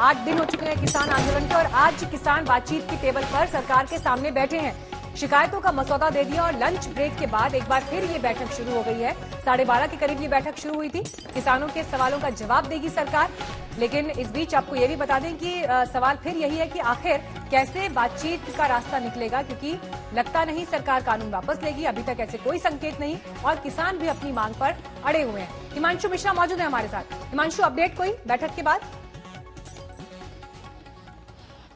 8 दिन हो चुके हैं किसान आंदोलन के और आज किसान बातचीत की टेबल पर सरकार के सामने बैठे हैं। शिकायतों का मसौदा दे दिया और लंच ब्रेक के बाद एक बार फिर ये बैठक शुरू हो गई है। 12:30 के करीब ये बैठक शुरू हुई थी। किसानों के सवालों का जवाब देगी सरकार, लेकिन इस बीच आपको ये भी बता दें कि सवाल फिर यही है कि आखिर कैसे बातचीत का रास्ता निकलेगा, क्योंकि लगता नहीं सरकार कानून वापस लेगी। अभी तक ऐसे कोई संकेत नहीं और किसान भी अपनी मांग पर अड़े हुए हैं। हिमांशु मिश्रा मौजूद है हमारे साथ। हिमांशु, अपडेट कोई बैठक के बाद?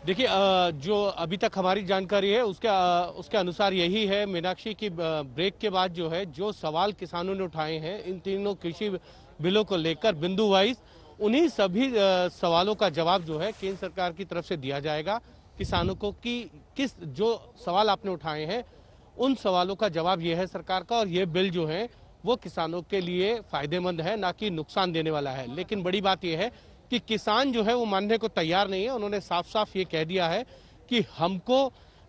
देखिए, जो अभी तक हमारी जानकारी है उसके अनुसार यही है मीनाक्षी की ब्रेक के बाद जो है जो सवाल किसानों ने उठाए हैं इन तीनों कृषि बिलों को लेकर बिंदु वाइज, उन्हीं सभी सवालों का जवाब जो है केंद्र सरकार की तरफ से दिया जाएगा किसानों को कि किस जो सवाल आपने उठाए हैं उन सवालों का जवाब ये है सरकार का, और ये बिल जो है वो किसानों के लिए फायदेमंद है, ना कि नुकसान देने वाला है। लेकिन बड़ी बात यह है कि किसान जो है वो मानने को तैयार नहीं है। उन्होंने साफ साफ ये कह दिया है कि हमको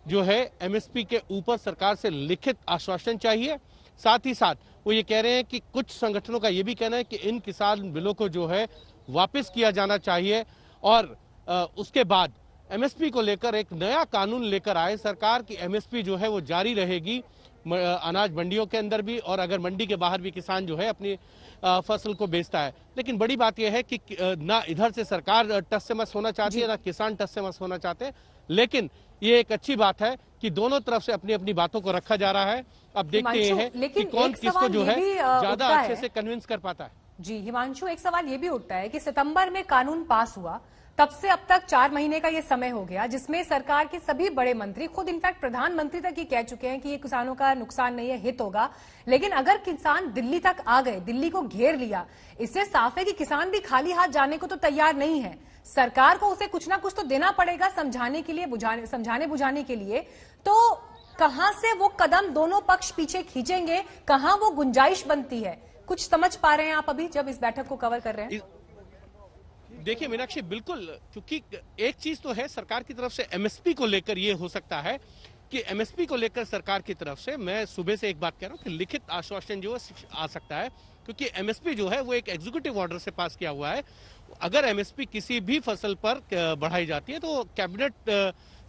जो है एमएसपी के ऊपर सरकार से लिखित आश्वासन चाहिए। साथ ही साथ वो ये कह रहे हैं कि कुछ संगठनों का ये भी कहना है कि इन किसान बिलों को जो है वापस किया जाना चाहिए और उसके बाद एमएसपी को लेकर एक नया कानून लेकर आए सरकार की एमएसपी जो है वो जारी रहेगी अनाज मंडियों के अंदर भी, और अगर मंडी के बाहर भी किसान जो है अपनी फसल को बेचता है। लेकिन बड़ी बात यह है कि ना इधर से सरकार टस से मस होना चाहती है, ना किसान टस से मस होना चाहते हैं। लेकिन ये एक अच्छी बात है कि दोनों तरफ से अपनी अपनी बातों को रखा जा रहा है। अब देखते हैं कि कौन किसको जो है ज्यादा अच्छे से कन्विंस कर पाता है। जी हिमांशु, एक सवाल ये भी उठता है कि सितंबर में कानून पास हुआ, तब से अब तक 4 महीने का ये समय हो गया जिसमें सरकार के सभी बड़े मंत्री, खुद इनफैक्ट प्रधानमंत्री तक ये कह चुके हैं कि ये किसानों का नुकसान नहीं है, हित होगा। लेकिन अगर किसान दिल्ली तक आ गए, दिल्ली को घेर लिया, इससे साफ है कि किसान भी खाली हाथ जाने को तो तैयार नहीं है। सरकार को उसे कुछ ना कुछ तो देना पड़ेगा समझाने के लिए, समझाने बुझाने के लिए। तो कहां से वो कदम दोनों पक्ष पीछे खींचेंगे, कहां वो गुंजाइश बनती है, कुछ समझ पा रहे हैं आप अभी जब इस बैठक को कवर कर रहे हैं? देखिए मीनाक्षी, बिल्कुल, क्योंकि एक चीज तो है सरकार की तरफ से एमएसपी को लेकर ये हो सकता है कि एमएसपी को लेकर सरकार की तरफ से, मैं सुबह से एक बात कह रहा हूं कि लिखित आश्वासन जो है आ सकता है, क्योंकि एमएसपी जो है वो एक एग्जीक्यूटिव ऑर्डर से पास किया हुआ है। अगर एमएसपी किसी भी फसल पर बढ़ाई जाती है तो कैबिनेट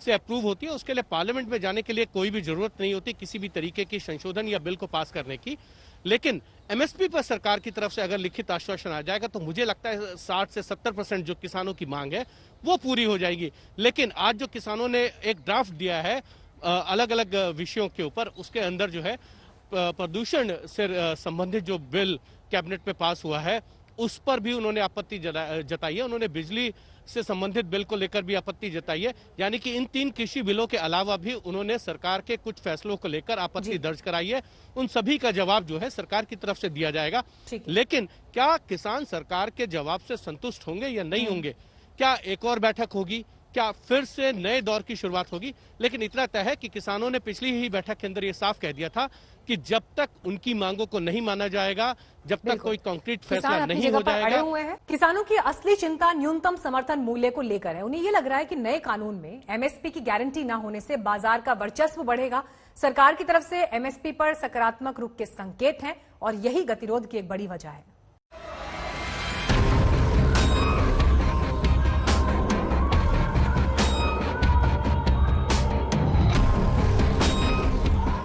से अप्रूव होती है, उसके लिए पार्लियामेंट में जाने के लिए कोई भी जरूरत नहीं होती किसी भी तरीके की संशोधन या बिल को पास करने की। लेकिन एमएसपी पर सरकार की तरफ से अगर लिखित आश्वासन आ जाएगा तो मुझे लगता है 60 से 70% जो किसानों की मांग है वो पूरी हो जाएगी। लेकिन आज जो किसानों ने एक ड्राफ्ट दिया है अलग अलग विषयों के ऊपर, उसके अंदर जो है प्रदूषण से संबंधित जो बिल कैबिनेट में पास हुआ है उस पर भी उन्होंने आपत्ति जताई है। उन्होंने बिजली से संबंधित बिल को लेकर भी आपत्ति जताई है। यानी कि इन 3 कृषि बिलों के अलावा भी उन्होंने सरकार के कुछ फैसलों को लेकर आपत्ति दर्ज कराई है। उन सभी का जवाब जो है सरकार की तरफ से दिया जाएगा। लेकिन क्या किसान सरकार के जवाब से संतुष्ट होंगे या नहीं होंगे? क्या एक और बैठक होगी? क्या फिर से नए दौर की शुरुआत होगी? लेकिन इतना तय है कि किसानों ने पिछली ही बैठक के अंदर ये साफ कह दिया था कि जब तक उनकी मांगों को नहीं माना जाएगा, जब तक कोई कंक्रीट फैसला नहीं हो जाएगा। हुए हैं। किसानों की असली चिंता न्यूनतम समर्थन मूल्य को लेकर है। उन्हें ये लग रहा है कि नए कानून में एमएसपी की गारंटी न होने से बाजार का वर्चस्व बढ़ेगा। सरकार की तरफ से एमएसपी पर सकारात्मक रुख के संकेत हैं और यही गतिरोध की एक बड़ी वजह है।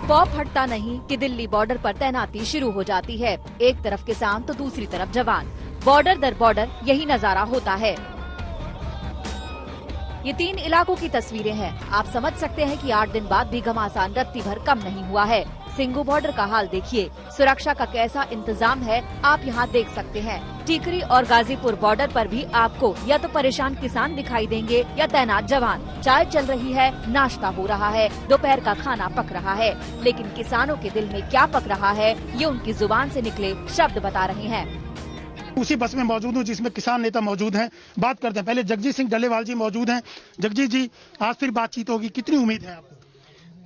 खौफ हटता नहीं कि दिल्ली बॉर्डर पर तैनाती शुरू हो जाती है। एक तरफ किसान तो दूसरी तरफ जवान, बॉर्डर दर बॉर्डर यही नजारा होता है। ये 3 इलाकों की तस्वीरें हैं। आप समझ सकते हैं कि 8 दिन बाद भी घमासान रत्ती भर कम नहीं हुआ है। सिंगू बॉर्डर का हाल देखिए, सुरक्षा का कैसा इंतजाम है आप यहाँ देख सकते हैं। टीकरी और गाजीपुर बॉर्डर पर भी आपको या तो परेशान किसान दिखाई देंगे या तैनात जवान। चाय चल रही है, नाश्ता हो रहा है, दोपहर का खाना पक रहा है, लेकिन किसानों के दिल में क्या पक रहा है ये उनकी जुबान से निकले शब्द बता रहे हैं। उसी बस में मौजूद हूँ जिसमें किसान नेता मौजूद हैं। बात करते हैं, पहले जगजीत सिंह डल्लेवाल जी मौजूद हैं। जगजीत जी, आज फिर बातचीत होगी, कितनी उम्मीद है आपको?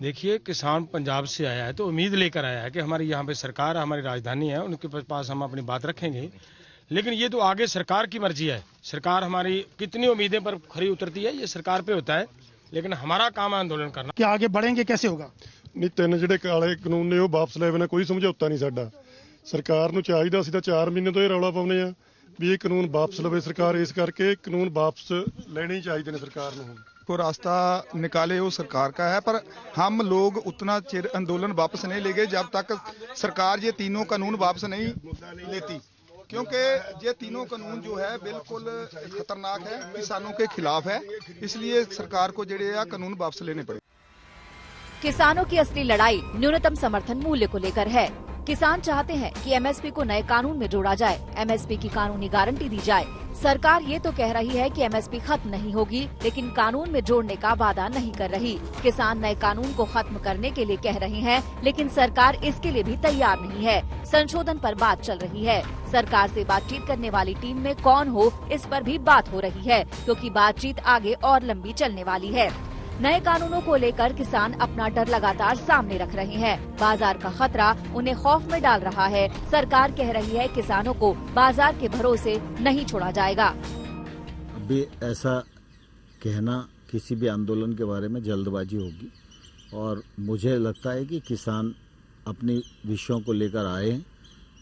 देखिए, किसान पंजाब से आया है तो उम्मीद लेकर आया है कि हमारी यहाँ पे सरकार, हमारी राजधानी है, उनके पास हम अपनी बात रखेंगे। लेकिन ये तो आगे सरकार की मर्जी है। सरकार हमारी कितनी उम्मीदें पर खरी उतरती है ये सरकार पे होता है, लेकिन हमारा काम है आंदोलन करना। क्या आगे बढ़ेंगे, कैसे होगा? नहीं, 3 ਜਿਹੜੇ ਕਾਲੇ ਕਾਨੂੰਨ ਨੇ ਉਹ ਵਾਪਸ ਲੈ ਬਿਨਾਂ ਕੋਈ ਸਮਝੌਤਾ ਨਹੀਂ ਸਾਡਾ। ਸਰਕਾਰ ਨੂੰ ਚਾਹੀਦਾ, ਅਸੀਂ ਤਾਂ 4 ਮਹੀਨੇ ਤੋਂ ਇਹ ਰੌਲਾ ਪਾਉਂਦੇ ਆ ਵੀ ਇਹ ਕਾਨੂੰਨ ਵਾਪਸ ਲਵੇ ਸਰਕਾਰ। ਇਸ ਕਰਕੇ ਕਾਨੂੰਨ ਵਾਪਸ ਲੈਣੇ ਹੀ ਚਾਹੀਦੇ ਨੇ ਸਰਕਾਰ ਨੂੰ। को रास्ता निकाले वो सरकार का है, पर हम लोग उतना चिर आंदोलन वापस नहीं लेंगे जब तक सरकार ये तीनों कानून वापस नहीं लेती, क्योंकि ये तीनों कानून जो है बिल्कुल खतरनाक है, किसानों के खिलाफ है। इसलिए सरकार को जेड़े कानून वापस लेने पड़े। किसानों की असली लड़ाई न्यूनतम समर्थन मूल्य को लेकर है। किसान चाहते हैं कि एमएसपी को नए कानून में जोड़ा जाए, एमएसपी की कानूनी गारंटी दी जाए। सरकार ये तो कह रही है कि एमएसपी खत्म नहीं होगी, लेकिन कानून में जोड़ने का वादा नहीं कर रही। किसान नए कानून को खत्म करने के लिए कह रहे हैं, लेकिन सरकार इसके लिए भी तैयार नहीं है। संशोधन पर बात चल रही है। सरकार से बातचीत करने वाली टीम में कौन हो, इस पर भी बात हो रही है, क्योंकि बातचीत आगे और लंबी चलने वाली है। नए कानूनों को लेकर किसान अपना डर लगातार सामने रख रहे हैं। बाजार का खतरा उन्हें खौफ में डाल रहा है। सरकार कह रही है किसानों को बाजार के भरोसे नहीं छोड़ा जाएगा। अभी ऐसा कहना किसी भी आंदोलन के बारे में जल्दबाजी होगी, और मुझे लगता है कि किसान अपनी विषयों को लेकर आए हैं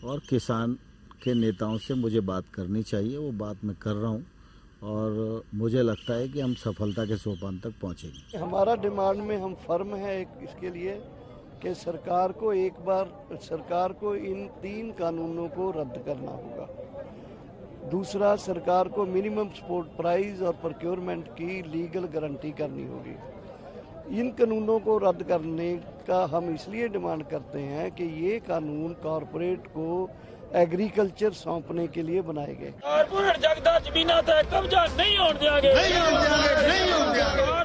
और किसान के नेताओं से मुझे बात करनी चाहिए। वो बात मैं कर रहा हूँ और मुझे लगता है कि हम सफलता के सोपान तक पहुंचेंगे। हमारा डिमांड में हम फर्म है इसके लिए कि सरकार को इन 3 कानूनों को रद्द करना होगा। दूसरा, सरकार को मिनिमम सपोर्ट प्राइस और प्रोक्योरमेंट की लीगल गारंटी करनी होगी। इन कानूनों को रद्द करने का हम इसलिए डिमांड करते हैं कि ये कानून कॉरपोरेट को एग्रीकल्चर सौंपने के लिए बनाए गए।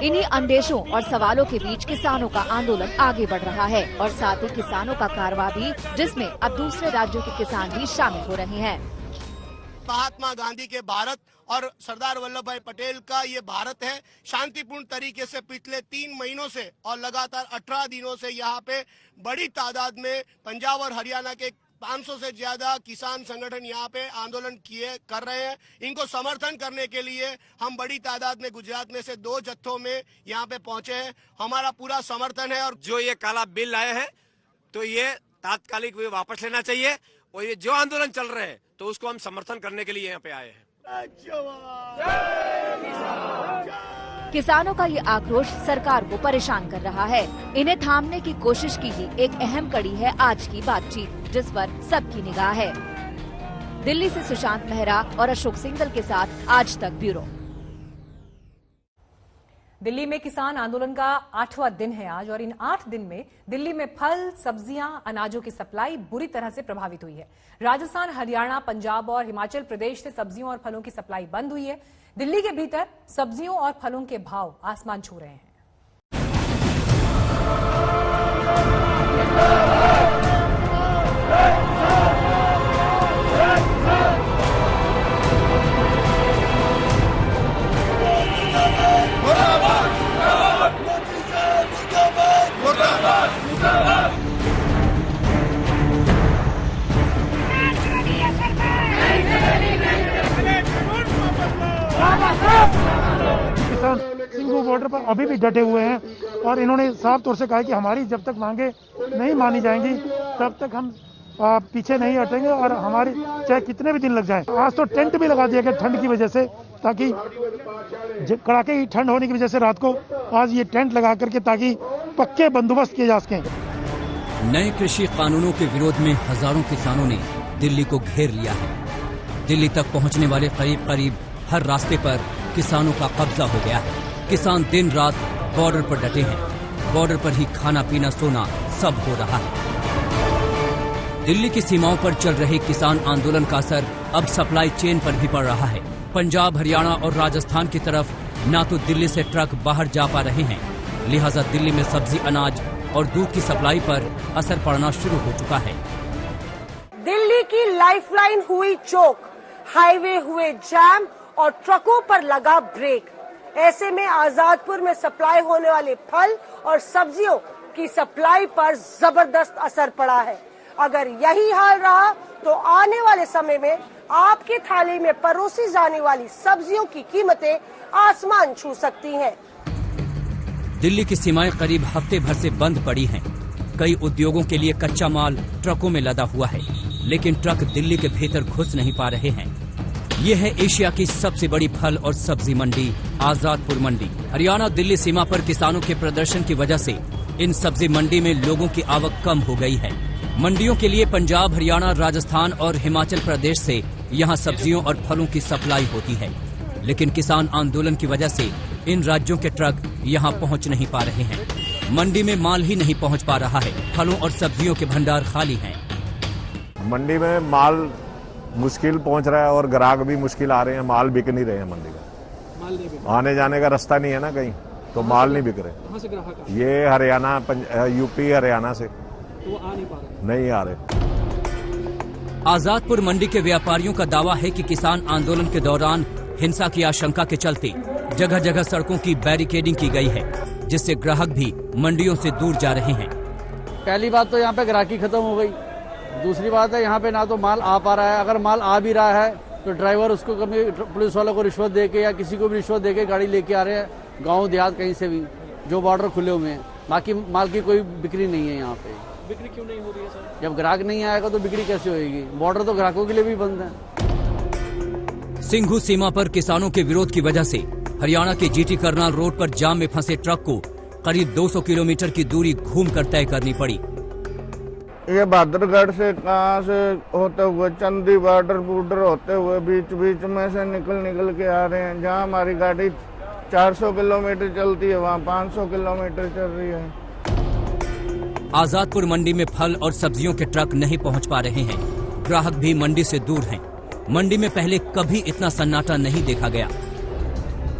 इन्हीं अंदेशों और सवालों के बीच किसानों का आंदोलन आगे बढ़ रहा है, और साथ ही किसानों का कारवां भी, जिसमें अब दूसरे राज्यों के किसान भी शामिल हो रहे हैं। महात्मा गांधी के भारत और सरदार वल्लभ भाई पटेल का ये भारत है। शांतिपूर्ण तरीके से पिछले 3 महीनों से और लगातार 18 दिनों से यहाँ पे बड़ी तादाद में पंजाब और हरियाणा के 500 से ज्यादा किसान संगठन यहाँ पे आंदोलन कर रहे हैं। इनको समर्थन करने के लिए हम बड़ी तादाद में गुजरात में से 2 जत्थों में यहाँ पे पहुंचे हैं। हमारा पूरा समर्थन है, और जो ये काला बिल आए हैं तो ये तात्कालिक वापस लेना चाहिए, और ये जो आंदोलन चल रहे हैं तो उसको हम समर्थन करने के लिए यहाँ पे आए हैं। किसानों का ये आक्रोश सरकार को परेशान कर रहा है। इन्हें थामने की कोशिश की ही एक अहम कड़ी है आज की बातचीत, जिस पर सबकी निगाह है। दिल्ली से सुशांत मेहरा और अशोक सिंघल के साथ आज तक ब्यूरो। दिल्ली में किसान आंदोलन का 8वां दिन है आज, और इन 8 दिन में दिल्ली में फल, सब्जियां, अनाजों की सप्लाई बुरी तरह से प्रभावित हुई है। राजस्थान, हरियाणा, पंजाब और हिमाचल प्रदेश से सब्जियों और फलों की सप्लाई बंद हुई है। दिल्ली के भीतर सब्जियों और फलों के भाव आसमान छू रहे हैं। किसान सिंगू बॉर्डर पर अभी भी डटे हुए हैं, और इन्होंने साफ तौर से कहा है कि हमारी जब तक मांगे नहीं मानी जाएंगी तब तक हम पीछे नहीं हटेंगे, और हमारी चाहे कितने भी दिन लग जाए। आज तो टेंट भी लगा दिया गया ठंड की वजह से, ताकि कड़ाके की ठंड होने की वजह से रात को आज ये टेंट लगा करके ताकि पक्के बंदोबस्त किए जा सकें। नए कृषि कानूनों के विरोध में हजारों किसानों ने दिल्ली को घेर लिया है। दिल्ली तक पहुंचने वाले करीब करीब हर रास्ते पर किसानों का कब्जा हो गया है। किसान दिन रात बॉर्डर पर डटे हैं। बॉर्डर पर ही खाना पीना सोना सब हो रहा है। दिल्ली की सीमाओं पर चल रहे किसान आंदोलन का असर अब सप्लाई चेन पर भी पड़ रहा है। पंजाब, हरियाणा और राजस्थान की तरफ न तो दिल्ली से ट्रक बाहर जा पा रहे हैं, लिहाजा दिल्ली में सब्जी, अनाज और दूध की सप्लाई पर असर पड़ना शुरू हो चुका है। दिल्ली की लाइफलाइन हुई चोक, हाईवे हुए जाम और ट्रकों पर लगा ब्रेक। ऐसे में आजादपुर में सप्लाई होने वाले फल और सब्जियों की सप्लाई पर जबरदस्त असर पड़ा है। अगर यही हाल रहा तो आने वाले समय में आपकी थाली में परोसी जाने वाली सब्जियों की कीमतें आसमान छू सकती हैं। दिल्ली की सीमाएं करीब हफ्ते भर से बंद पड़ी हैं। कई उद्योगों के लिए कच्चा माल ट्रकों में लदा हुआ है, लेकिन ट्रक दिल्ली के भीतर घुस नहीं पा रहे हैं। ये है एशिया की सबसे बड़ी फल और सब्जी मंडी आजादपुर मंडी। हरियाणा दिल्ली सीमा पर किसानों के प्रदर्शन की वजह से इन सब्जी मंडी में लोगों की आवक कम हो गई है। मंडियों के लिए पंजाब, हरियाणा, राजस्थान और हिमाचल प्रदेश से यहाँ सब्जियों और फलों की सप्लाई होती है, लेकिन किसान आंदोलन की वजह से इन राज्यों के ट्रक यहाँ पहुँच नहीं पा रहे हैं। मंडी में माल ही नहीं पहुँच पा रहा है। फलों और सब्जियों के भंडार खाली हैं। मंडी में माल मुश्किल पहुंच रहा है और ग्राहक भी मुश्किल आ रहे हैं। माल बिक नहीं रहे हैं मंडी का, आने जाने का रास्ता नहीं है ना कहीं, तो माल नहीं बिक रहे। कहां से ग्राहक? ये हरियाणा, यूपी, हरियाणा से। तो वो आ नहीं पा रहे? नहीं आ रहे। आजादपुर मंडी के व्यापारियों का दावा है कि किसान आंदोलन के दौरान हिंसा की आशंका के चलते जगह जगह सड़कों की बैरिकेडिंग की गई है, जिससे ग्राहक भी मंडियों से दूर जा रहे हैं। पहली बात तो यहाँ पे ग्राहकी खत्म हो गई। दूसरी बात है यहाँ पे ना तो माल आ पा रहा है, अगर माल आ भी रहा है तो ड्राइवर उसको कभी पुलिस वालों को रिश्वत देके या किसी को भी रिश्वत देके गाड़ी लेके आ रहे हैं, गांव देहात कहीं से भी, जो बॉर्डर खुले हुए हैं। बाकी माल की कोई बिक्री नहीं है यहाँ पे। बिक्री क्यों नहीं हो रही है सर? जब ग्राहक नहीं आएगा तो बिक्री कैसे होगी? बॉर्डर तो ग्राहकों के लिए भी बंद है। सिंघू सीमा पर किसानों के विरोध की वजह से हरियाणा के जीटी करनाल रोड पर जाम में फंसे ट्रक को करीब 200 किलोमीटर की दूरी घूमकर तय करनी पड़ी। ये बहादुरगढ़ से कहाँ से होते हुए चंदी बॉर्डर होते हुए बीच बीच में से निकल के आ रहे हैं। जहाँ हमारी गाड़ी 400 किलोमीटर चलती है वहाँ 500 किलोमीटर चल रही है। आजादपुर मंडी में फल और सब्जियों के ट्रक नहीं पहुँच पा रहे हैं। ग्राहक भी मंडी से दूर हैं। मंडी में पहले कभी इतना सन्नाटा नहीं देखा गया।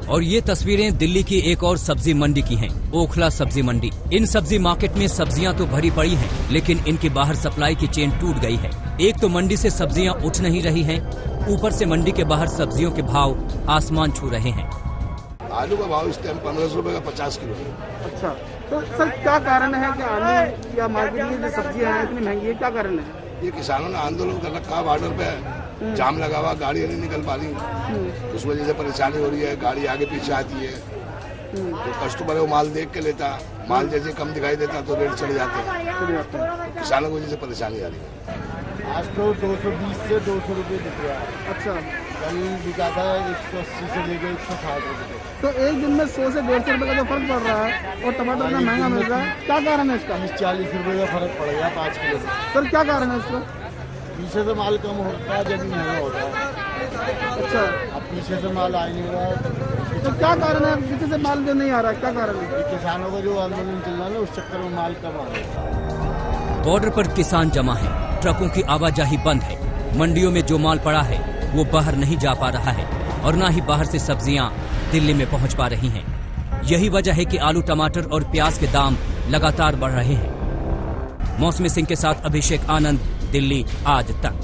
और ये तस्वीरें दिल्ली की एक और सब्जी मंडी की हैं, ओखला सब्जी मंडी। इन सब्जी मार्केट में सब्जियां तो भरी पड़ी हैं, लेकिन इनके बाहर सप्लाई की चेन टूट गई है। एक तो मंडी से सब्जियां उठ नहीं रही हैं, ऊपर से मंडी के बाहर सब्जियों के भाव आसमान छू रहे हैं। आलू का भाव इस टाइम 1500 रुपए का 50 किलो। अच्छा, तो सर क्या कारण है कि आलू या मार्केट में जो सब्जियां हैं इतनी महंगी है, क्या कारण है? ये किसानों ने आंदोलन कर रखा, बॉर्डर पे जाम लगा हुआ, गाड़ियाँ नहीं निकल पा रही, उस वजह से परेशानी हो रही है। गाड़ी आगे पीछे आती है, तो कस्टमर है वो माल देख के लेता, माल जैसे कम दिखाई देता तो रेट चढ़ जाते हैं। किसानों को वजह से परेशानी आ रही है। आज तो 220 से 200 रुपये बिक रहा है। अच्छा, कल बिका था 180 से लेकर 160 रुपये। तो एक दिन में 100 से 150 रुपये का तो फर्क पड़ रहा है और टमाटर इतना महंगा मिल रहा है, क्या कारण है इसका? 40 रुपये का फर्क पड़ गया 5 किलो में। सर क्या कारण है इसका? पीछे से माल कम होता है जब महंगा होता है। अच्छा, अब पीछे से माल आ नहीं रहा है, तो क्या कारण है पीछे से माल जो नहीं आ रहा, क्या कारण है? किसानों का जो आंदोलन चल रहा है उस चक्कर में माल कम आ रहा है। बॉर्डर पर किसान जमा है, ट्रकों की आवाजाही बंद है। मंडियों में जो माल पड़ा है वो बाहर नहीं जा पा रहा है और न ही बाहर से सब्जियां दिल्ली में पहुंच पा रही हैं। यही वजह है कि आलू, टमाटर और प्याज के दाम लगातार बढ़ रहे हैं। मौसमी सिंह के साथ अभिषेक आनंद, दिल्ली आज तक।